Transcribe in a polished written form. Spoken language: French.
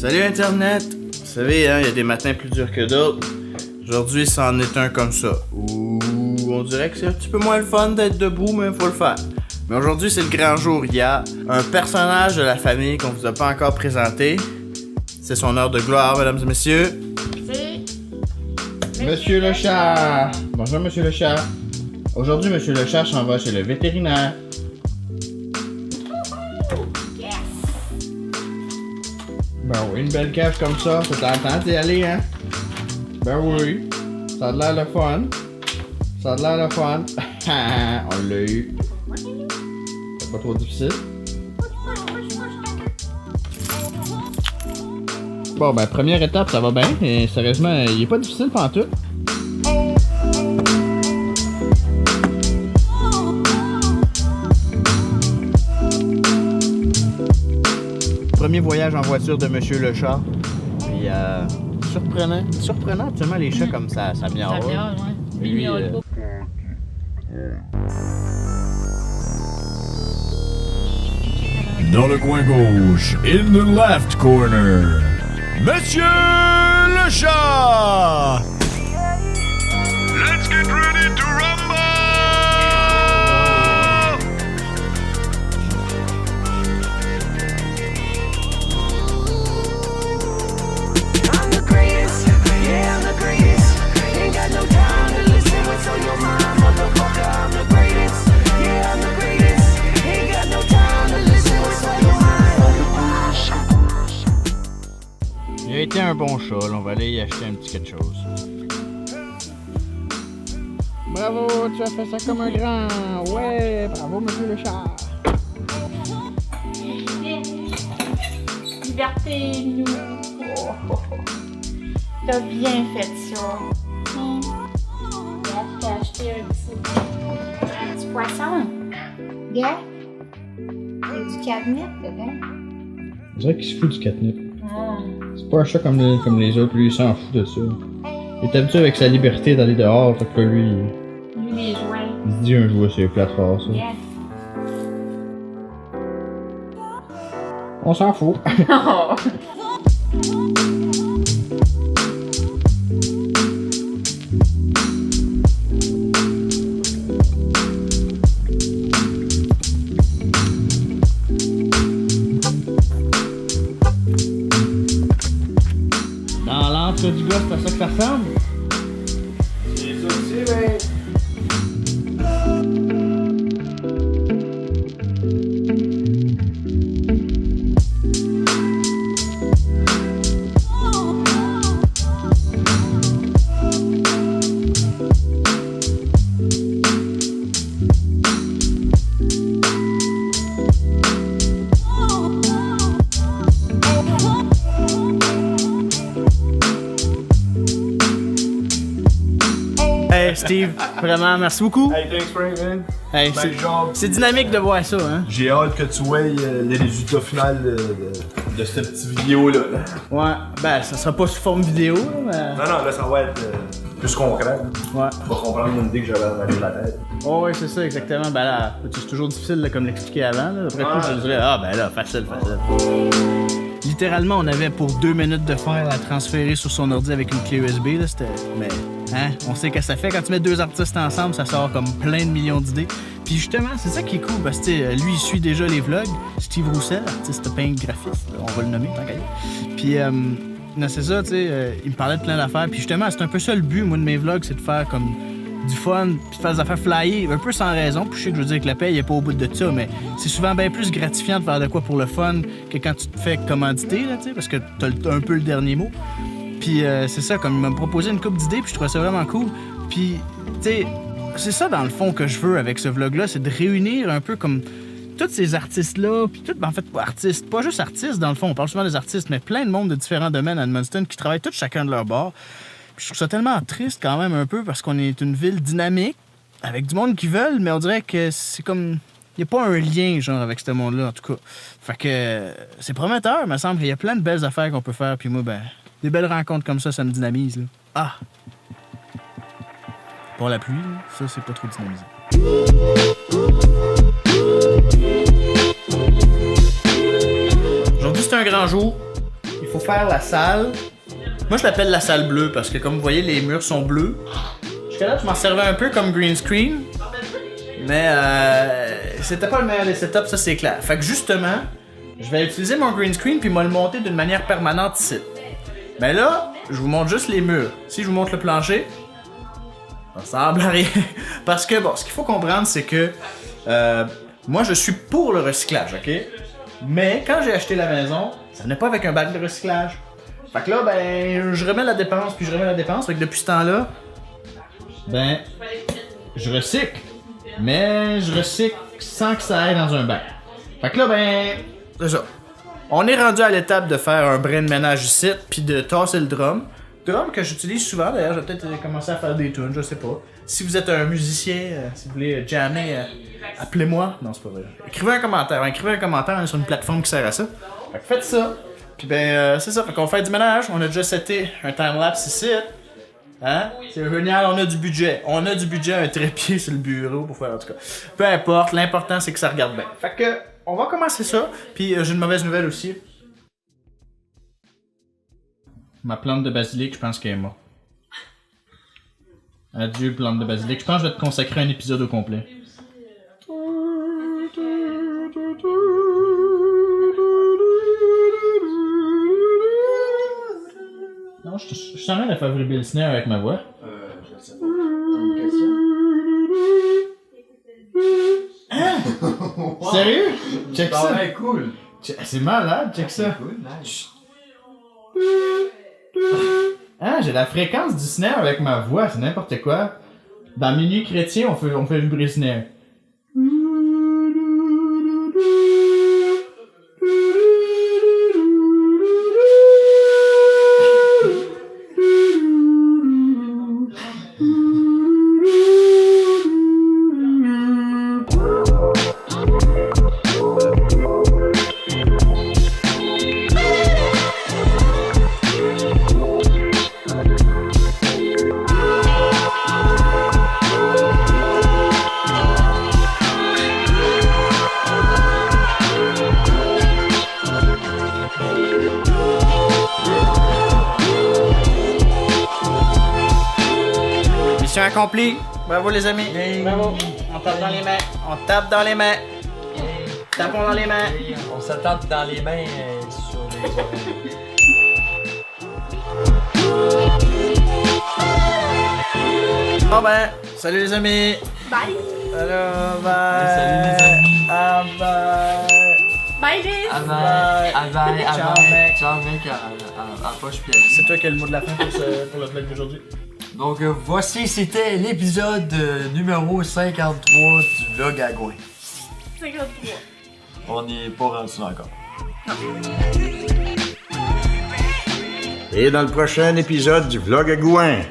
Salut Internet! Vous savez, hein, il y a des matins plus durs que d'autres. Aujourd'hui, c'en est un comme ça. Où on dirait que c'est un petit peu moins le fun d'être debout, mais faut le faire. Mais aujourd'hui, c'est le grand jour. Il y a un personnage de la famille qu'on vous a pas encore présenté. C'est son heure de gloire, mesdames et messieurs. Monsieur le chat! Bonjour, monsieur le chat. Aujourd'hui, monsieur le chat s'en va chez le vétérinaire. Ben oui, une belle cage comme ça, c'est tentant d'y aller, hein? Ben oui, ça a l'air le fun. Ça a l'air le fun. On l'a eu. C'est pas trop difficile. Bon, ben première étape, ça va bien. Et sérieusement, il est pas difficile pantoute. Premier voyage en voiture de Monsieur le chat. Puis surprenant, absolument les chats comme ça miaule. Ça miaule, ouais. Lui, Dans le coin gauche, in the left corner, Monsieur le chat! Let's get ready to rumble! I'm the greatest, yeah, I'm the greatest. Ain't got no time to listen what's on your mind, motherfucker. I'm the greatest, yeah, I'm the greatest. Ain't got no time to listen what's on your mind. il a été un bon chat, là, on va aller y acheter un petit quelque chose. Bravo, tu as fait ça comme un grand. Ouais, bravo, monsieur le chat. Liberté, nous. Oh. T'as bien fait ça. Regarde, je t'ai acheté un petit poisson. Regarde. Il y a du catnip dedans. On dirait qu'il se fout du catnip. Ah. C'est pas un chat comme les autres, lui il s'en fout de ça. Il est habitué avec sa liberté d'aller dehors, fait que lui, Lui, les jouets. il se dit un jouet c'est plate fort ça. Yes. On s'en fout. Oh. Dans l'entre du gars, c'est à ça que ça ressemble? C'est ça aussi, ouais. Hey Steve, vraiment, merci beaucoup. Hey, thanks Frank, man. Hey, Ben, genre, c'est dynamique de voir ça, hein? j'ai hâte que tu vois le résultat final de cette petite vidéo-là. Là. Ouais, ben ça sera pas sous forme vidéo, là, mais... Non, là, ça va être plus concret. Ouais. Tu vas comprendre mon idée que j'avais dans la tête. Oh, ouais, c'est ça, exactement. Ben là, c'est toujours difficile de comme l'expliquer avant. Là. Après tout, je te dirais, ah ben là, facile. Littéralement, on avait pour 2 minutes de faire à transférer sur son ordi avec une clé USB. Là, c'était... Mais, hein, on sait que ça fait. Quand tu mets 2 artistes ensemble, ça sort comme plein de millions d'idées. Puis justement, c'est ça qui est cool, parce que lui, il suit déjà les vlogs. Steve Roussel, artiste peintre graphiste, on va le nommer tant qu'à y. Puis, non, c'est ça, tu sais, il me parlait de plein d'affaires. Puis justement, c'est un peu ça le but, moi, de mes vlogs, c'est de faire comme du fun, puis de faire des affaires flyées, un peu sans raison. Puis je sais que je veux dire que la paye, il est pas au bout de ça, mais c'est souvent bien plus gratifiant de faire de quoi pour le fun que quand tu te fais commanditer, là, tu sais, parce que t'as un peu le dernier mot. Puis c'est ça, comme il m'a proposé une couple d'idées, puis je trouvais ça vraiment cool. Puis, tu sais, c'est ça dans le fond que je veux avec ce vlog-là, c'est de réunir un peu comme tous ces artistes-là, puis en fait, pas artistes, pas juste artistes dans le fond, on parle souvent des artistes, mais plein de monde de différents domaines à Edmundston qui travaillent tous chacun de leur bord. Puis je trouve ça tellement triste quand même un peu parce qu'on est une ville dynamique, avec du monde qui veulent, mais on dirait que c'est comme... Il n'y a pas un lien, genre, avec ce monde-là, en tout cas. Fait que c'est prometteur, il me semble. Il y a plein de belles affaires qu'on peut faire, puis moi, ben, des belles rencontres comme ça me dynamise, là. Ah! Pour la pluie, là, ça, c'est pas trop dynamisant. Aujourd'hui, c'est un grand jour. Il il faut faire la salle. Moi, je l'appelle la salle bleue parce que, comme vous voyez, les murs sont bleus. Jusqu'à là, je m'en servais un peu comme green screen. Mais c'était pas le meilleur des setups, ça c'est clair. Fait que justement, je vais utiliser mon green screen puis moi le monter d'une manière permanente ici. Mais là, je vous montre juste les murs. Si je vous montre le plancher, ça ressemble à rien. Parce que, bon, ce qu'il faut comprendre, c'est que moi, je suis pour le recyclage, ok? Mais quand j'ai acheté la maison, ça venait pas avec un bac de recyclage. Fait que là, ben, je remets la dépense, puis je remets la dépense. Fait que depuis ce temps-là, ben, je recycle. Mais je recycle sans que ça aille dans un bac. Fait que là, ben, c'est ça. On est rendu à l'étape de faire un brin de ménage ici, puis de tasser le drum. Drum que j'utilise souvent, d'ailleurs, je vais peut-être commencer à faire des tunes, je sais pas. Si vous êtes un musicien, si vous voulez jammer, appelez-moi. Non, c'est pas vrai. Écrivez un commentaire, on est sur une plateforme qui sert à ça. Fait que faites ça. Puis ben, c'est ça, fait qu'on fait du ménage, on a déjà seté un timelapse ici. Hein? C'est génial, on a du budget. On a du budget, un trépied sur le bureau pour faire en tout cas. Peu importe, l'important c'est que ça regarde bien. Fait que, on va commencer ça. Puis j'ai une mauvaise nouvelle aussi. Ma plante de basilic, je pense qu'elle est morte. Adieu, plante de basilic. Je pense que je vais te consacrer un épisode au complet. Non, je suis en train de faire vibrer le snare avec ma voix. Je sais pas. Une question? Hein? Sérieux? Check ça. Ouais, cool. C'est malade, check ça. Cool, nice. Ah, j'ai la fréquence du snare avec ma voix, c'est n'importe quoi. Dans Minuit Chrétien, on fait vibrer le snare. Mission accomplie. Bravo les amis. Bravo. On tape dans les mains. On tape dans les mains. Tapons dans les mains. On se tape dans les mains sur les oreilles. Bon ben, salut les amis. Bye! Alors, bye. Salut les amis. Ah, bye. Bye, Jess! Ciao, mec. Ciao mec à poche piège. C'est toi qui as le mot de la fin pour le vlog d'aujourd'hui. Donc voici, c'était l'épisode numéro 53 du vlog à Gouin. 53. On n'est pas rendu là encore. Et dans le prochain épisode du vlog à Gouin.